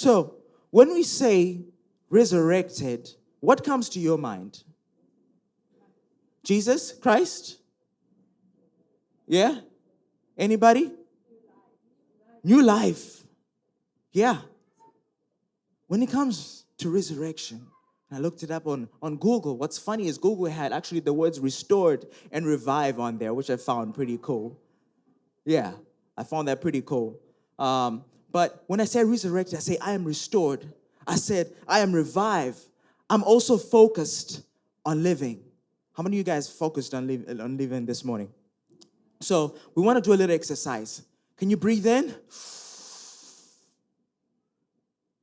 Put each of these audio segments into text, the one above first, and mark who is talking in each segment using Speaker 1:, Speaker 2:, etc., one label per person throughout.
Speaker 1: So, when we say resurrected, what comes to your mind? Jesus Christ? Yeah? Anybody? New life. Yeah. When it comes to resurrection, I looked it up on Google. What's funny is Google had actually the words restored and revive on there, which I found pretty cool. Yeah, I found that pretty cool. But when I say resurrected, I say I am restored. I said I am revived. I'm also focused on living. How many of you guys focused on living this morning? So we want to do a little exercise. Can you breathe in?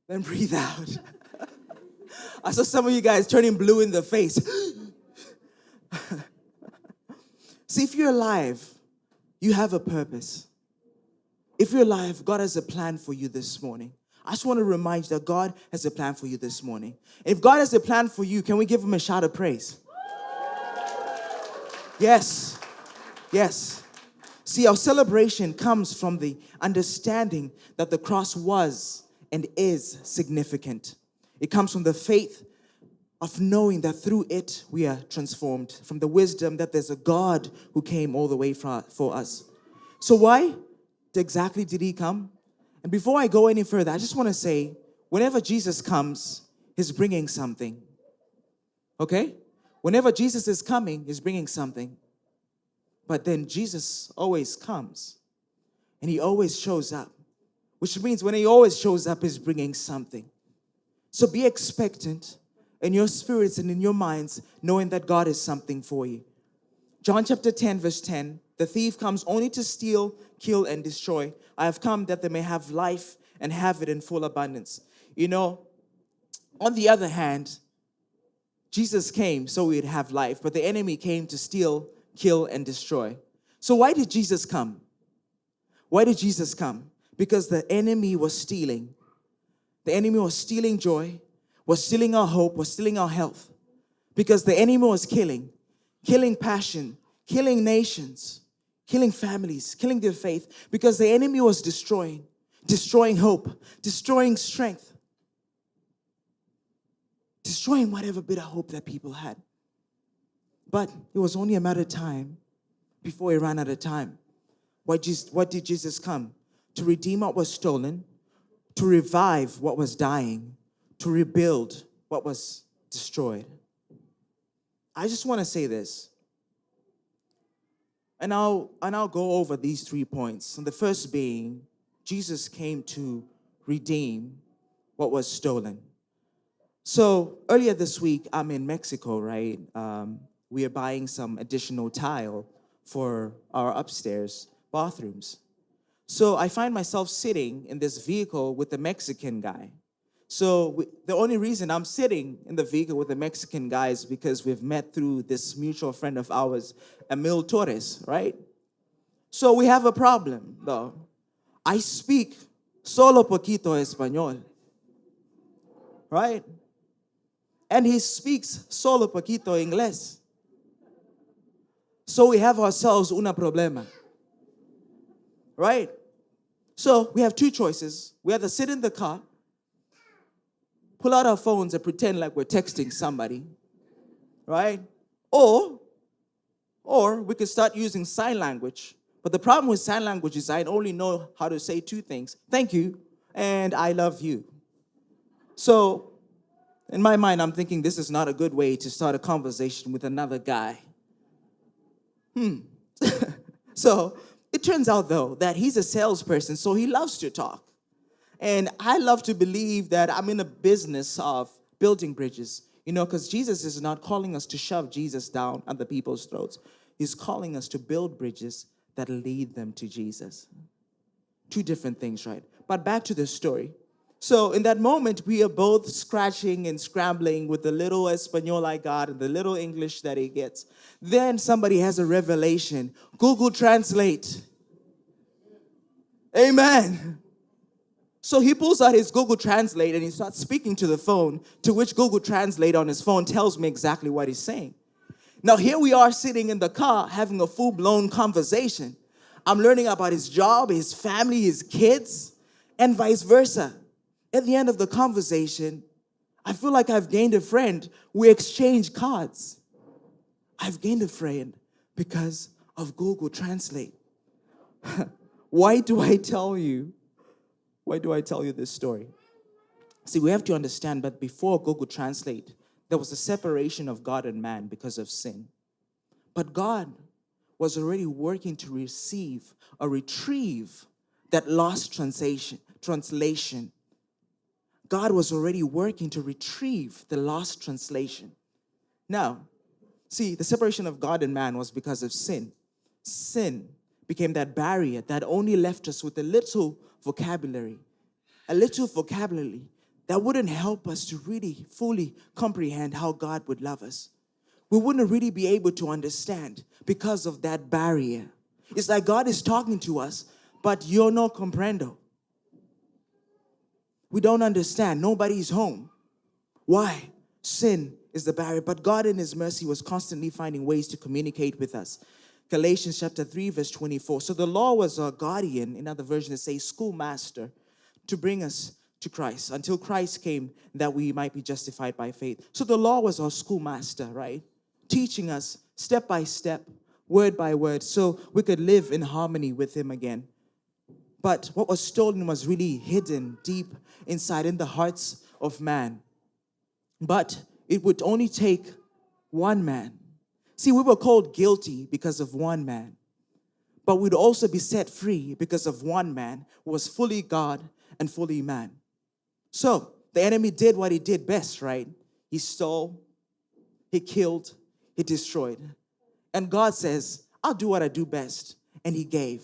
Speaker 1: Then breathe out. I saw some of you guys turning blue in the face. See, if you're alive, you have a purpose. If you're alive, God has a plan for you this morning. I just want to remind you that God has a plan for you this morning. If God has a plan for you, can we give him a shout of praise? Yes. Yes. See, our celebration comes from the understanding that the cross was and is significant. It comes from the faith of knowing that through it we are transformed, from the wisdom that there's a God who came all the way for us. So why exactly did he come? And before I go any further, I just want to say, whenever Jesus comes, he's bringing something. Okay? Whenever Jesus is coming, he's bringing something. But then Jesus always comes. And he always shows up. Which means when he always shows up, he's bringing something. So be expectant in your spirits and in your minds, knowing that God is something for you. John chapter 10, verse 10, the thief comes only to steal, kill, and destroy. I have come that they may have life and have it in full abundance. You know, on the other hand, Jesus came so we'd have life, but the enemy came to steal, kill, and destroy. So why did Jesus come? Why did Jesus come? Because the enemy was stealing. The enemy was stealing joy, was stealing our hope, was stealing our health. Because the enemy was killing passion, killing nations, killing families, killing their faith. Because the enemy was destroying hope, destroying strength, destroying whatever bit of hope that people had. But it was only a matter of time before he ran out of time. What did Jesus come? To redeem what was stolen, to revive what was dying, to rebuild what was destroyed. I just want to say this. And I'll go over these 3 points. And the first being, Jesus came to redeem what was stolen. So earlier this week, I'm in Mexico, right? We are buying some additional tile for our upstairs bathrooms. So I find myself sitting in this vehicle with a Mexican guy. So the only reason I'm sitting in the vehicle with a Mexican guy is because we've met through this mutual friend of ours, Emil Torres, right? So we have a problem, though. I speak solo poquito español, right? And he speaks solo poquito inglés. So we have ourselves una problema, right? So we have 2 choices. We either sit in the car, pull out our phones and pretend like we're texting somebody, right? Or we could start using sign language. But the problem with sign language is I only know how to say 2 things. Thank you, and I love you. So in my mind, I'm thinking this is not a good way to start a conversation with another guy. So it turns out, though, that he's a salesperson, so he loves to talk. And I love to believe that I'm in a business of building bridges, because Jesus is not calling us to shove Jesus down other people's throats. He's calling us to build bridges that lead them to Jesus. 2 different things, right? But back to the story. So in that moment, we are both scratching and scrambling with the little Espanol I got and the little English that he gets. Then somebody has a revelation. Google Translate. Amen. So he pulls out his Google Translate and he starts speaking to the phone, to which Google Translate on his phone tells me exactly what he's saying. Now here we are sitting in the car having a full-blown conversation. I'm learning about his job, his family, his kids, and vice versa. At the end of the conversation, I feel like I've gained a friend. We exchange cards. I've gained a friend because of Google Translate. Why do I tell you this story? See, we have to understand that before Google Translate, there was a separation of God and man because of sin. But God was already working to retrieve that lost translation. God was already working to retrieve the lost translation. Now, see, the separation of God and man was because of sin. Sin became that barrier that only left us with a little vocabulary that wouldn't help us to really fully comprehend how God would love us. We wouldn't really be able to understand because of that barrier. It's like God is talking to us, but yo no comprendo. We don't understand. Nobody's home. Why? Sin is the barrier. But God in His mercy was constantly finding ways to communicate with us. Galatians chapter 3, verse 24. So the law was a guardian, in other versions it says schoolmaster, to bring us to Christ until Christ came that we might be justified by faith. So the law was our schoolmaster, right? Teaching us step by step, word by word, so we could live in harmony with Him again. But what was stolen was really hidden deep inside in the hearts of man. But it would only take one man. See, we were called guilty because of one man. But we'd also be set free because of one man who was fully God and fully man. So the enemy did what he did best, right? He stole, he killed, he destroyed. And God says, I'll do what I do best. And He gave.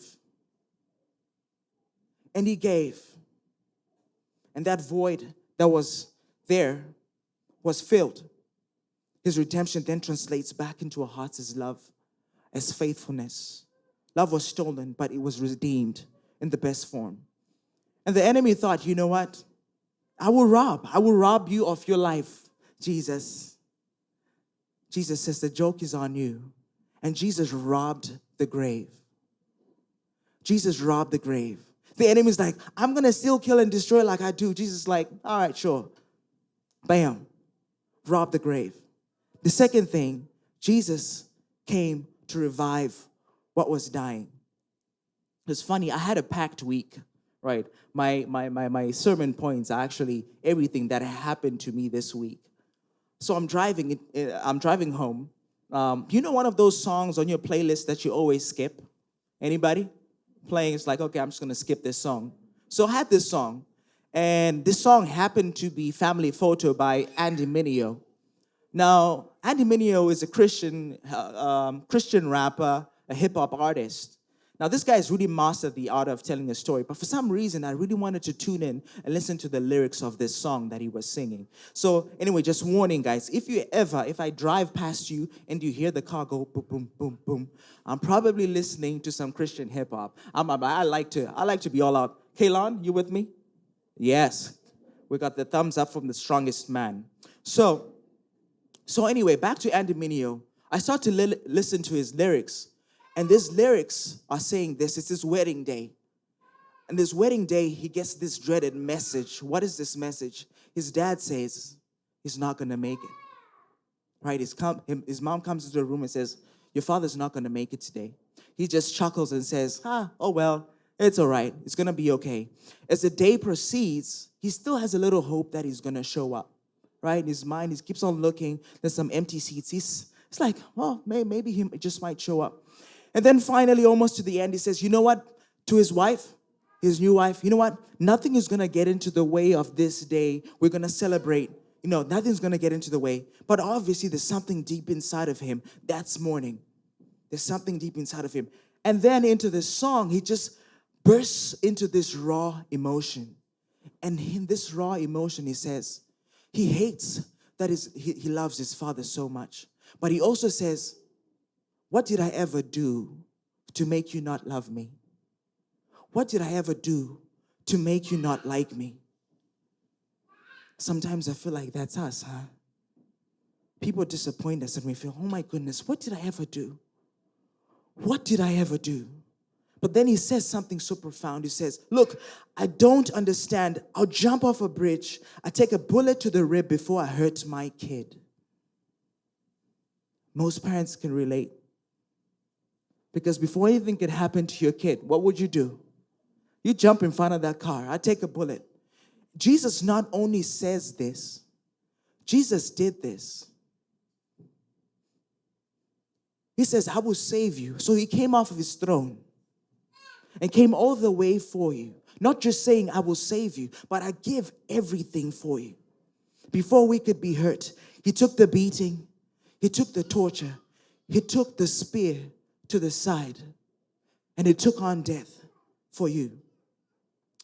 Speaker 1: And He gave. And that void that was there was filled. His redemption then translates back into our hearts as love, as faithfulness. Love was stolen, but it was redeemed in the best form. And the enemy thought, you know what? I will rob you of your life, Jesus. Jesus says the joke is on you. And Jesus robbed the grave. Jesus robbed the grave. The enemy's like, I'm going to steal, kill, and destroy like I do. Jesus is like, all right, sure. Bam. Rob the grave. The second thing, Jesus came to revive what was dying. It's funny, I had a packed week, right? My sermon points are actually everything that happened to me this week. So I'm driving home. You know one of those songs on your playlist that you always skip? Anybody? Playing, it's like, okay, I'm just going to skip this song. So I had this song, and this song happened to be Family Photo by Andy Mineo. Now, Andy Mineo is a Christian rapper, a hip-hop artist. Now, this guy has really mastered the art of telling a story, but for some reason, I really wanted to tune in and listen to the lyrics of this song that he was singing. So, anyway, just warning, guys, if I drive past you and you hear the car go boom, boom, boom, boom, I'm probably listening to some Christian hip-hop. I like to be all out. Kaylon, you with me? Yes. We got the thumbs up from the strongest man. So anyway, back to Andy Mineo. I start to listen to his lyrics. And these lyrics are saying this. It's his wedding day. And this wedding day, he gets this dreaded message. What is this message? His dad says he's not going to make it. Right? His mom comes into the room and says, your father's not going to make it today. He just chuckles and says, oh well, it's all right. It's going to be okay. As the day proceeds, he still has a little hope that he's going to show up. Right? In his mind, he keeps on looking. There's some empty seats. It's like, well, maybe he just might show up. And then finally, almost to the end, he says, you know what? To his wife, his new wife, you know what? Nothing is going to get into the way of this day. We're going to celebrate. Nothing's going to get into the way. But obviously, there's something deep inside of him that's mourning. There's something deep inside of him. And then into this song, he just bursts into this raw emotion. And in this raw emotion, he says, he hates that he loves his father so much. But he also says, what did I ever do to make you not love me? What did I ever do to make you not like me? Sometimes I feel like that's us, huh? People disappoint us and we feel, oh my goodness, what did I ever do? What did I ever do? But then he says something so profound. He says, look, I don't understand. I'll jump off a bridge. I take a bullet to the rib before I hurt my kid. Most parents can relate. Because before anything could happen to your kid, what would you do? You jump in front of that car. I take a bullet. Jesus not only says this, Jesus did this. He says, I will save you. So he came off of his throne and came all the way for you. Not just saying, I will save you, but I give everything for you. Before we could be hurt, he took the beating, he took the torture, he took the spear to the side, and he took on death for you.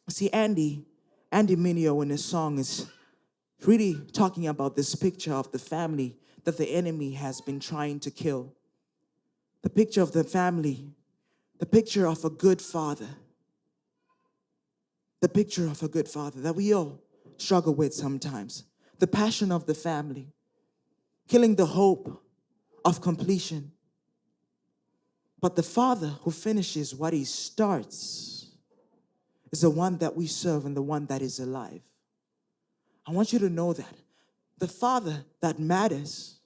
Speaker 1: See, Andy Mineo in his song is really talking about this picture of the family that the enemy has been trying to kill. The picture of the family, the picture of a good father. The picture of a good father that we all struggle with sometimes. The passion of the family, killing the hope of completion. But the Father who finishes what he starts is the one that we serve and the one that is alive. I want you to know that. The Father that matters,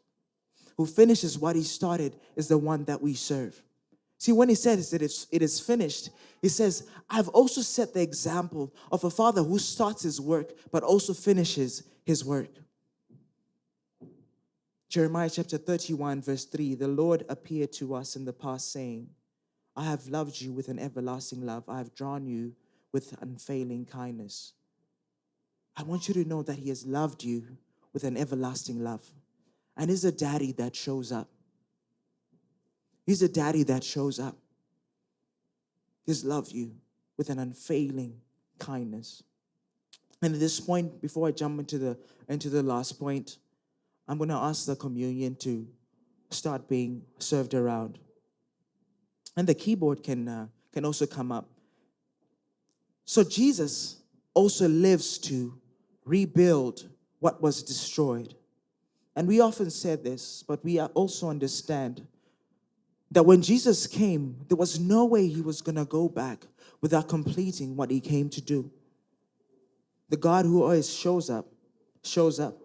Speaker 1: who finishes what he started, is the one that we serve. See, when he says that it is finished, he says, I've also set the example of a father who starts his work, but also finishes his work. Jeremiah chapter 31, verse 3, the Lord appeared to us in the past saying, I have loved you with an everlasting love. I have drawn you with unfailing kindness. I want you to know that he has loved you with an everlasting love. And he's a daddy that shows up. He's a daddy that shows up. He's loved you with an unfailing kindness. And at this point, before I jump into the last point, I'm going to ask the communion to start being served around. And the keyboard can also come up. So Jesus also lives to rebuild what was destroyed. And we often say this, but we also understand that when Jesus came, there was no way he was going to go back without completing what he came to do. The God who always shows up, shows up.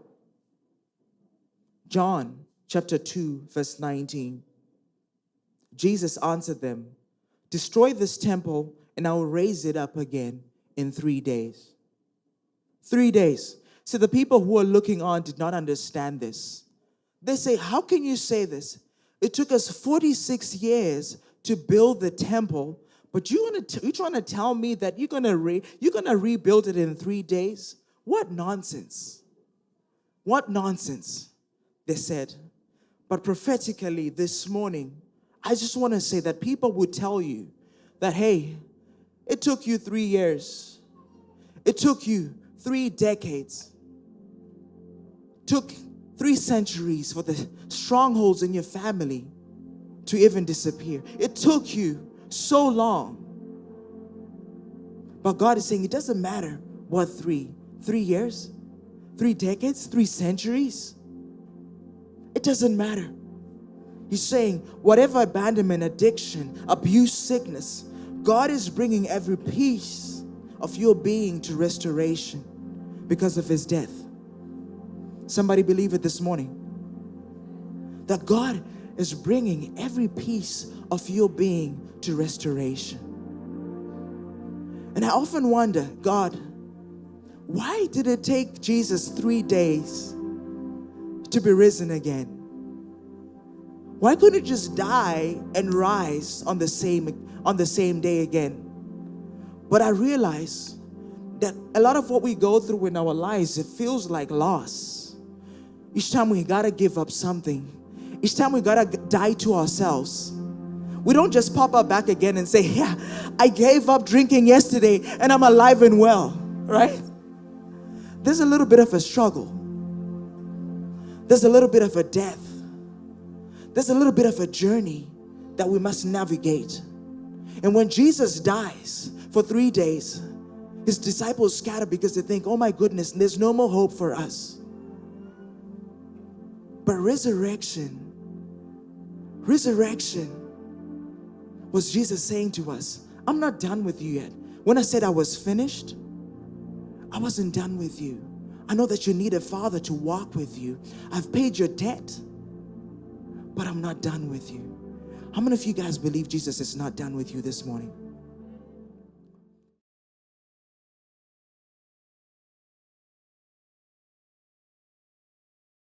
Speaker 1: John chapter 2, verse 19. Jesus answered them, destroy this temple and I will raise it up again in 3 days. 3 days. So the people who are looking on did not understand this. They say, how can you say this? It took us 46 years to build the temple, but you're trying to tell me that you're gonna rebuild it in 3 days? What nonsense. What nonsense, they said. But prophetically this morning, I just want to say that people would tell you that, hey, it took you 3 years. It took you 3 decades. Took 3 centuries for the strongholds in your family to even disappear. It took you so long. But God is saying it doesn't matter what 3 years, 3 decades, 3 centuries. It doesn't matter. He's saying whatever abandonment, addiction, abuse, sickness, God is bringing every piece of your being to restoration because of his death. Somebody believe it this morning. That God is bringing every piece of your being to restoration. And I often wonder, God, why did it take Jesus 3 days to be risen again? Why couldn't he just die and rise on the same day again? But I realize that a lot of what we go through in our lives, it feels like loss. Each time we gotta give up something. Each time we gotta die to ourselves. We don't just pop up back again and say, yeah, I gave up drinking yesterday and I'm alive and well, right? There's a little bit of a struggle. There's a little bit of a death. There's a little bit of a journey that we must navigate. And when Jesus dies for 3 days, his disciples scatter because they think, oh my goodness, there's no more hope for us. But resurrection was Jesus saying to us, I'm not done with you yet. When I said I was finished, I wasn't done with you. I know that you need a father to walk with you. I've paid your debt, but I'm not done with you. How many of you guys believe Jesus is not done with you this morning?